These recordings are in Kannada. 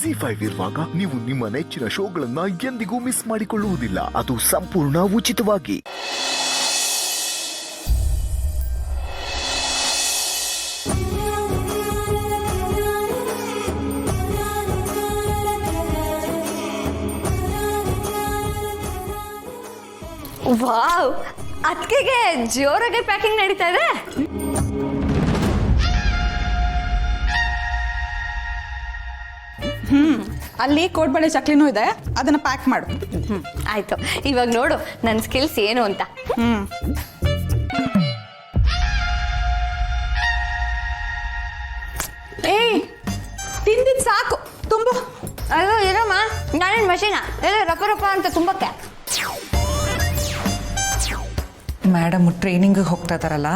ZEE5 ಇರುವಾಗ ನೀವು ನಿಮ್ಮ ನೆಚ್ಚಿನ ಶೋಗಳನ್ನ ಎಂದಿಗೂ ಮಿಸ್ ಮಾಡಿಕೊಳ್ಳುವುದಿಲ್ಲ. ಅದು ಸಂಪೂರ್ಣ ಉಚಿತವಾಗಿ. ವಾವ್, ಅದಕ್ಕೆ ಜೋರಾಗಿ ಪ್ಯಾಕಿಂಗ್ ನಡೀತಾ ಇದೆ. ಅಲ್ಲಿ ಕೋಡ್ಬಳೆ ಚಕ್ಲಿನೂ ಇದೆ, ಅದನ್ನ ಪ್ಯಾಕ್ ಮಾಡು. ಆಯ್ತು, ಇವಾಗ ನೋಡು ನನ್ನ ಸ್ಕಿಲ್ಸ್ ಏನು ಅಂತ. ಏಯ್, ತಿಂದಿದ್ ಸಾಕು, ತುಂಬು. ಅಯ್ಯೋ ಏನಮ್ಮ, ನಾನೇನು ಮಷೀನ ಎಲ್ಲ ರಪ್ಪ ರಪ್ಪ ಅಂತ ತುಂಬಕ್ಕೆ. ಮೇಡಮ್ ಟ್ರೈನಿಂಗಿಗೆ ಹೋಗ್ತಾ ಇದ್ದಾರಲ್ಲ,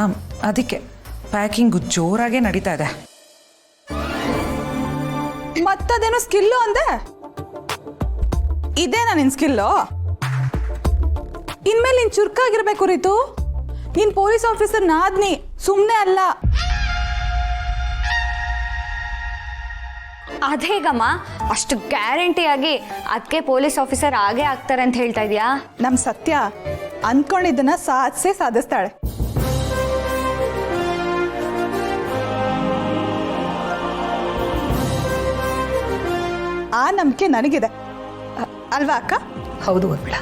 ಅದಕ್ಕೆ ಪ್ಯಾಕಿಂಗು ಜೋರಾಗೆ ನಡೀತಾ ಇದೆ. ಮತ್ತದೇನೋ ಸ್ಕಿಲ್ಲು ಅಂದೆ. ಇದೇನಾ ನಿನ್ ಸ್ಕಿಲ್ಲು? ಇನ್ಮೇಲೆ ನೀನ್ ಚುರುಕಾಗಿರ್ಬೇಕು ರೀತು. ನೀನ್ ಪೊಲೀಸ್ ಆಫೀಸರ್ ನಾದ್ನಿ, ಸುಮ್ಮನೆ ಅಲ್ಲ. ಅದೇಗಮ್ಮ, ಅಷ್ಟು ಗ್ಯಾರಂಟಿಯಾಗಿ ಅದಕ್ಕೆ ಪೊಲೀಸ್ ಆಫೀಸರ್ ಆಗೇ ಆಗ್ತಾರೆ ಅಂತ ಹೇಳ್ತಾ ಇದೀಯಾ? ನಮ್ ಸತ್ಯ ಅನ್ಕೊಂಡಿದ್ದನ್ನ ಸಾಧಿಸ್ತಾಳೆ. ಆ ನಂಬಿಕೆ ನನಗಿದೆ, ಅಲ್ವಾ ಅಕ್ಕ? ಹೌದು ಊರ್ಬಿಳ,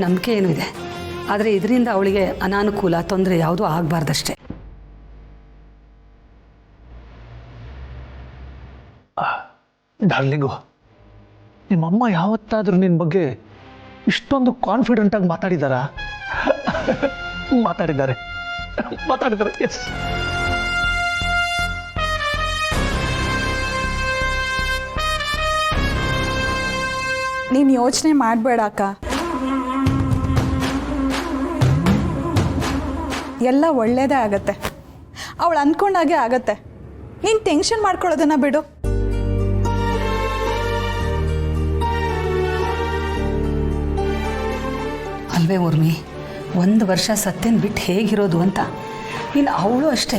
ನಂಬಿಕೆ ಏನೂ ಇದೆ. ಆದರೆ ಇದರಿಂದ ಅವಳಿಗೆ ಅನಾನುಕೂಲ, ತೊಂದರೆ ಯಾವುದೂ ಆಗಬಾರ್ದಷ್ಟೇ. ಡಾರ್ಲಿಂಗು, ನಿಮ್ಮಮ್ಮ ಯಾವತ್ತಾದರೂ ನಿನ್ನ ಬಗ್ಗೆ ಇಷ್ಟೊಂದು ಕಾನ್ಫಿಡೆಂಟಾಗಿ ಮಾತಾಡಿದಾರಾ? ಮಾತಾಡಿದ್ದಾರೆ. ಎಸ್. ನೀನು ಯೋಚನೆ ಮಾಡಬೇಡ ಅಕ್ಕ, ಎಲ್ಲ ಒಳ್ಳೇದೇ ಆಗತ್ತೆ. ಅವಳು ಅಂದ್ಕೊಂಡಾಗೆ ಆಗತ್ತೆ. ನೀನು ಟೆನ್ಷನ್ ಮಾಡ್ಕೊಳ್ಳೋದನ್ನ ಬಿಡು. ಅಲ್ವೇ ಊರ್ಮಿ, 1 ವರ್ಷ ಸತ್ಯನ ಬಿಟ್ಟು ಹೇಗಿರೋದು ಅಂತ. ಇನ್ನು ಅವಳು ಅಷ್ಟೇ,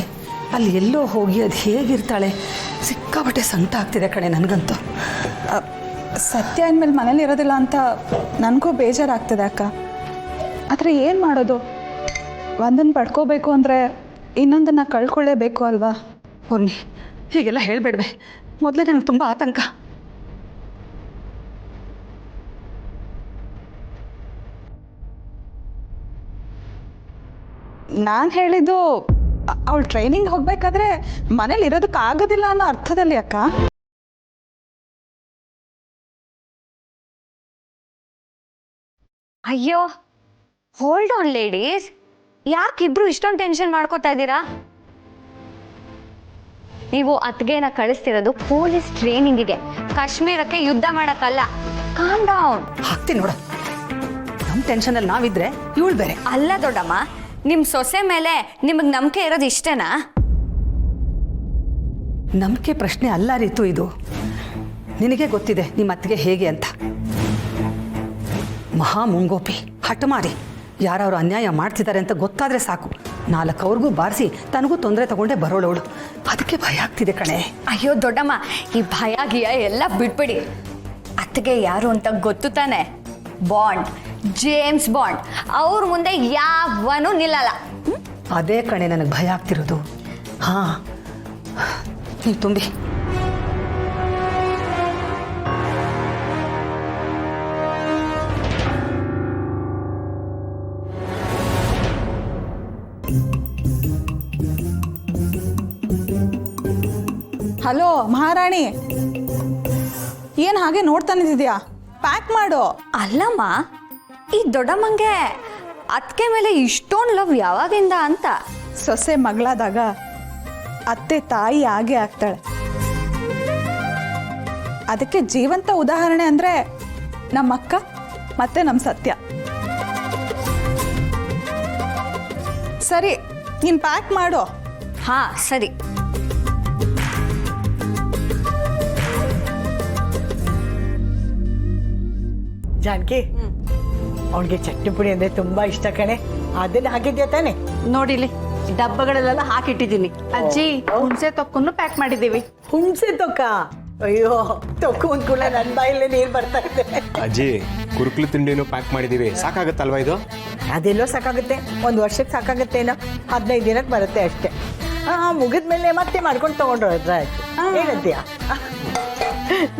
ಅಲ್ಲಿ ಎಲ್ಲೋ ಹೋಗಿ ಅದು ಹೇಗಿರ್ತಾಳೆ, ಸಿಕ್ಕಾಬಟ್ಟೆ ಸಂಕಟ ಆಗ್ತಿದೆ ಕಣೆ ನನಗಂತೂ. ಸತ್ಯ ಅಂದಮೇಲೆ ಮನೇಲಿ ಇರೋದಿಲ್ಲ ಅಂತ ನನಗೂ ಬೇಜಾರಾಗ್ತದೆ ಅಕ್ಕ. ಆದರೆ ಏನು ಮಾಡೋದು? ಒಂದನ್ನು ಪಡ್ಕೋಬೇಕು ಅಂದರೆ ಇನ್ನೊಂದನ್ನು ಕಳ್ಕೊಳ್ಳೇಬೇಕು ಅಲ್ವಾ? ಊರ್ಮಿ, ಹೀಗೆಲ್ಲ ಹೇಳಬೇಡ್ವೆ. ಮೊದಲೇ ನನಗೆ ತುಂಬ ಆತಂಕ. ನಾನು ಹೇಳಿದ್ದು ಅವಳು ಟ್ರೈನಿಂಗ್ ಹೋಗ್ಬೇಕಾದ್ರೆ ಮನೇಲಿ ಇರೋದಕ್ಕಾಗೋದಿಲ್ಲ ಅನ್ನೋ ಅರ್ಥದಲ್ಲಿ ಅಕ್ಕ. ಅಯ್ಯೋ, ಹೋಲ್ಡ್ ಆನ್ ಲೇಡೀಸ್, ಯಾಕಿಬ್ರು ಇಷ್ಟೊಂದು ಟೆನ್ಷನ್ ಮಾಡ್ಕೋತಾ ಇದ್ದೀರಾ? ನೀವು ಅತ್ಗೆನ ಕಳಿಸ್ತಿರೋದು ಪೊಲೀಸ್ ಟ್ರೈನಿಂಗಿಗೆ, ಕಾಶ್ಮೀರಕ್ಕೆ ಯುದ್ಧ ಮಾಡಕ್ಕಲ್ಲ. Calm down. ಹಾಕ್ತೀನಿ ನೋಡು, ನಮ್ಮ ಟೆನ್ಷನಲ್ಲಿ ನಾವಿದ್ರೆ ಇವಳು ಬೇರೆ. ಅಲ್ಲ ದೊಡ್ಡಮ್ಮ, ನಿಮ್ಮ ಸೊಸೆ ಮೇಲೆ ನಿಮಗೆ ನಂಬಿಕೆ ಇರೋದು ಇಷ್ಟೇನಾ? ನಂಬಿಕೆ ಪ್ರಶ್ನೆ ಅಲ್ಲ ರೀತು ಇದು. ನಿನಗೆ ಗೊತ್ತಿದೆ ನಿಮ್ಮ ಅತ್ತಿಗೆ ಹೇಗೆ ಅಂತ. ಮಹಾ ಮುಂಗೋಪಿ, ಹಠಮಾರಿ. ಯಾರವರು ಅನ್ಯಾಯ ಮಾಡ್ತಿದ್ದಾರೆ ಅಂತ ಗೊತ್ತಾದರೆ ಸಾಕು, 4 ಅವ್ರಿಗೂ ಬಾರಿಸಿ ತನಗೂ ತೊಂದರೆ ತಗೊಂಡೇ ಬರೋಳವಳು. ಅದಕ್ಕೆ ಭಯ ಆಗ್ತಿದೆ ಕಣೆ. ಅಯ್ಯೋ ದೊಡ್ಡಮ್ಮ, ಈ ಭಯ ಗಿಯ ಎಲ್ಲ ಬಿಟ್ಬಿಡಿ. ಅತ್ತಿಗೆ ಯಾರು ಅಂತ ಗೊತ್ತು ತಾನೆ? Bond, James bond. ಅವ್ರ ಮುಂದೆ ಯಾವನೂ ನಿಲ್ಲಲ್ಲ. ಅದೇ ಕಣೆ ನನಗೆ ಭಯ ಆಗ್ತಿರೋದು. ಹಾಂ, ನೀವು ತುಂಬಿ. ಹಲೋ ಮಹಾರಾಣಿ, ಏನು ಹಾಗೆ ನೋಡ್ತಾ ನಿಂತಿದ್ಯಾ? ಪ್ಯಾಕ್ ಮಾಡು. ಅಲ್ಲಮ್ಮ, ಈ ದೊಡ್ಡಮ್ಮಂಗೆ ಅತ್ತಿಗೆ ಮೇಲೆ ಇಷ್ಟೊಂದು ಲವ್ ಯಾವಾಗಿಂದ ಅಂತ? ಸೊಸೆ ಮಗಳಾದಾಗ ಅತ್ತೆ ತಾಯಿ ಆಗೇ ಆಗ್ತಾಳೆ. ಅದಕ್ಕೆ ಜೀವಂತ ಉದಾಹರಣೆ ಅಂದರೆ ನಮ್ಮಕ್ಕ ಮತ್ತೆ ನಮ್ಮ ಸತ್ಯ. ಸರಿ, ನೀನು ಪ್ಯಾಕ್ ಮಾಡು. ಹಾ ಸರಿ. ಜಾನಕಿ, ಅವಳಿಗೆ ಚಟ್ನಿ ಪುಡಿ ಅಂದ್ರೆ ತುಂಬಾ ಇಷ್ಟ ಕಣೆ. ಅದನ್ನ ಹಾಕಿದ್ಯಾ ತಾನೆ? ನೋಡಿಲಿ, ಡಬ್ಬಗಳಲ್ಲೆಲ್ಲ ಹಾಕಿಟ್ಟಿದ್ದೀನಿ. ಅಜ್ಜಿ, ಹುಣಸೆ ತೊಕ್ಕನ್ನು ಪ್ಯಾಕ್ ಮಾಡಿದ್ದೀವಿ. ಹುಣಸೆ ತೊಕ್ಕ ಅಯ್ಯೋ ತೊಕ್ಕು ಅಂದ ಕೂಡ ನನ್ನ ಬಾಯಲ್ಲೇ ನೀರು ಬರ್ತಾ ಇದೆ. ಅಜ್ಜಿ ಕುರುಕ್ಲು ತಿಂಡಿನೂ ಪ್ಯಾಕ್ ಮಾಡಿದೀವಿ, ಸಾಕಾಗತ್ತಲ್ವಾ ಇದು? ಅದೆಲ್ಲೋ ಸಾಕಾಗುತ್ತೆ, ಒಂದು ವರ್ಷಕ್ಕೆ ಸಾಕಾಗುತ್ತೇನೋ, 15 ದಿನಕ್ಕೆ ಬರುತ್ತೆ ಅಷ್ಟೇ. ಮುಗಿದ್ಮೇಲೆ ಮತ್ತೆ ಮಾಡ್ಕೊಂಡು ತೊಗೊಂಡ್ರೆ ಆಯ್ತು. ಏನಂತೀಯ?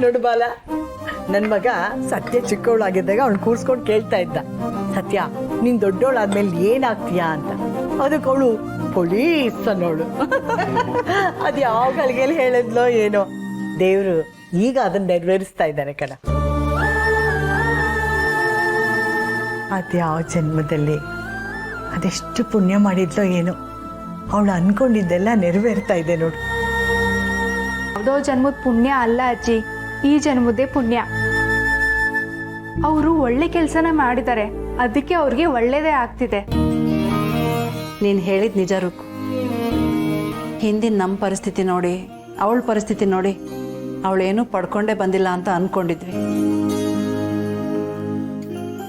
ನೋಡು ಬಾಲ, ನನ್ನ ಮಗ ಸತ್ಯ ಚಿಕ್ಕವಳಾಗಿದ್ದಾಗ ಅವ್ನು ಕೂರ್ಸ್ಕೊಂಡು ಕೇಳ್ತಾ ಇದ್ದ, ಸತ್ಯ ನೀನು ದೊಡ್ಡವಳಾದ್ಮೇಲೆ ಏನಾಗ್ತೀಯಾ ಅಂತ. ಅದಕ್ಕೆ ಅವಳು ಪೊಲೀಸ್ ಅನ್ನೋಳು. ಅದು ಯಾವ ಗಳಿಗೆಯಲ್ಲಿ ಹೇಳಿದ್ಲೋ ಏನೋ, ದೇವರು ಈಗ ಅದನ್ನ ನೆರವೇರಿಸ್ತಾ ಇದ್ದಾರೆ ಕಣ. ಅದ್ಯಾವ ಜನ್ಮದಲ್ಲಿ ಅದೆಷ್ಟು ಪುಣ್ಯ ಮಾಡಿದ್ಲೋ ಏನೋ, ಅವಳು ಅನ್ಕೊಂಡಿದ್ದೆಲ್ಲ ನೆರವೇರ್ತಾ ಇದೆ ನೋಡು. ಯಾವುದೋ ಜನ್ಮದ ಪುಣ್ಯ ಅಲ್ಲ ಅಜ್ಜಿ, ಈ ಜನ್ಮದೇ ಪುಣ್ಯ. ಅವರು ಒಳ್ಳೆ ಕೆಲಸನ ಮಾಡಿದ್ದಾರೆ, ಅದಕ್ಕೆ ಅವ್ರಿಗೆ ಒಳ್ಳೇದೇ ಆಗ್ತಿದೆ. ನೀನು ಹೇಳಿದ ನಿಜ ರುಕ್ಕು. ಹಿಂದಿನ ನಮ್ಮ ಪರಿಸ್ಥಿತಿ ನೋಡಿ, ಅವಳ ಪರಿಸ್ಥಿತಿ ನೋಡಿ, ಅವಳೇನೂ ಪಡ್ಕೊಂಡೇ ಬಂದಿಲ್ಲ ಅಂತ ಅಂದ್ಕೊಂಡಿದ್ವಿ.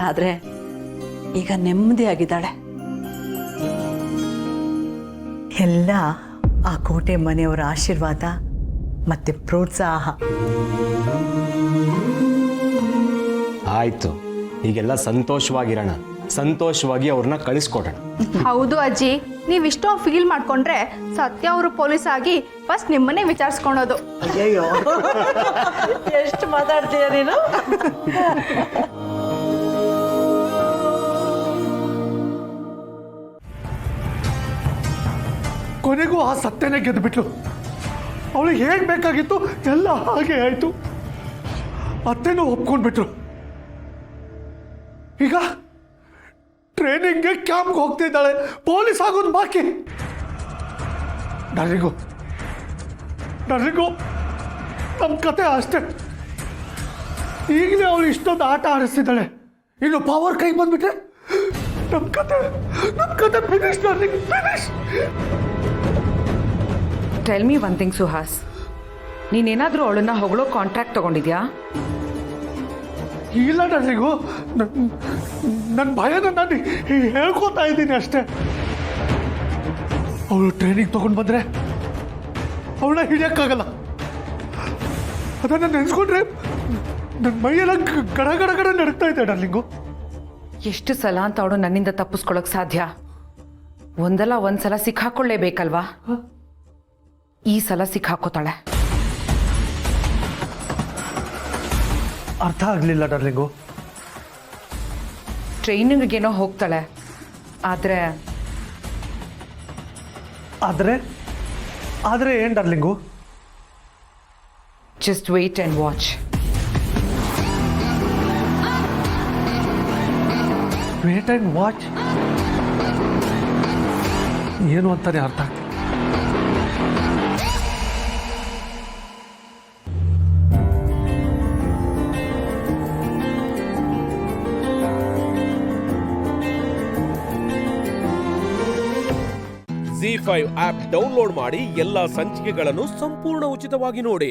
ಆದರೆ ಈಗ ನೆಮ್ಮದಿಯಾಗಿದ್ದಾಳೆ. ಎಲ್ಲ ಆ ಕೋಟೆ ಮನೆಯವರ ಆಶೀರ್ವಾದ ಮತ್ತೆ ಪ್ರೋತ್ಸಾಹ. ಆಯ್ತು, ಈಗೆಲ್ಲ ಸಂತೋಷವಾಗಿರೋಣ, ಸಂತೋಷವಾಗಿ ಅವ್ರನ್ನ ಕಳಿಸ್ಕೊಡೋಣ. ಹೌದು ಅಜ್ಜಿ, ನೀವು ಇಷ್ಟೊಂದು ಫೀಲ್ ಮಾಡ್ಕೊಂಡ್ರೆ ಸತ್ಯ ಅವರು ಪೊಲೀಸ್ ಆಗಿ ಫಸ್ಟ್ ನಿಮ್ಮನ್ನೇ ವಿಚಾರಿಸ್ಕೊಳೋದು. ಅಯ್ಯೋ ಎಷ್ಟು ಮಾತಾಡ್ತೀಯ ನೀನು. ಕೊನೆಗೂ ಆ ಸತ್ಯನೇ ಗೆದ್ದುಬಿಟ್ಲು. ಅವಳಿಗೆ ಹೇಗೆ ಬೇಕಾಗಿತ್ತು ಎಲ್ಲ ಹಾಗೆ ಆಯಿತು. ಅತ್ತೆನೂ ಒಪ್ಕೊಂಡ್ಬಿಟ್ರು. ಈಗ ಟ್ರೈನಿಂಗ್ಗೆ ಕ್ಯಾಂಪ್ಗೆ ಹೋಗ್ತಿದ್ದಾಳೆ, ಪೊಲೀಸ್ ಆಗೋದು ಬಾಕಿ. ಡರ್ರಿಗೂ ನಮ್ಮ ಕತೆ ಅಷ್ಟೇ. ಈಗಲೇ ಅವಳು ಇಷ್ಟೊಂದು ಆಟ ಆಡಿಸ್ತಿದ್ದಾಳೆ, ಇನ್ನು ಪವರ್ ಕೈ ಬಂದ್ಬಿಟ್ರೆ ನಮ್ಮ ಕತೆ finish. Darling finish. Tell me one thing Suhas, ನೀನೇನಾದರೂ ಅವಳನ್ನ ಹೊಗಳೋ ಕಾಂಟ್ರಾಕ್ಟ್ ತಗೊಂಡಿದ್ಯಾ? ಇಲ್ಲ ಡರ್ಲಿಂಗು, ನನ್ನ ಭಯನ ನಾನು ಹೇಳ್ಕೊತಾ ಇದ್ದೀನಿ ಅಷ್ಟೇ. ಅವಳು ಟ್ರೈನಿಂಗ್ ತಗೊಂಡು ಬಂದರೆ ಅವಳ ಹಿಡಿಯೋಕ್ಕಾಗಲ್ಲ. ಅದನ್ನು ನೆನೆಸ್ಕೊಂಡ್ರೆ ನನ್ನ ಮೈಯೆಲ್ಲ ಗಡ ಗಡ ಗಡ ನಡುಕ್ತಾ ಇದೆ ಡರ್ಲಿಂಗು. ಎಷ್ಟು ಸಲ ಅಂತ ಅವಳು ನನ್ನಿಂದ ತಪ್ಪಿಸ್ಕೊಳಕ್ ಸಾಧ್ಯ? ಒಂದಲ್ಲ ಒಂದ್ಸಲ ಸಿಕ್ಕಾಕೊಳ್ಳೇಬೇಕಲ್ವಾ? ಈ ಸಲ ಸಿಕ್ಕಾಕೋತಾಳೆ. ಅರ್ಥ ಆಗಲಿಲ್ಲ ಡರ್ಲಿಂಗು. ಟ್ರೈನಿಂಗ್ಗೇನೋ ಹೋಗ್ತಾಳೆ, ಆದರೆ ಆದರೆ ಏನು darling? Just wait and watch. Wait and watch ಏನು ಅಂತಾನೆ ಅರ್ಥ ಆಗ್ತಿಲ್ಲ. ZEE5 ಆಪ್ ಡೌನ್ಲೋಡ್ ಮಾಡಿ ಎಲ್ಲಾ ಸಂಚಿಕೆಗಳನ್ನು ಸಂಪೂರ್ಣ ಉಚಿತವಾಗಿ ನೋಡಿ.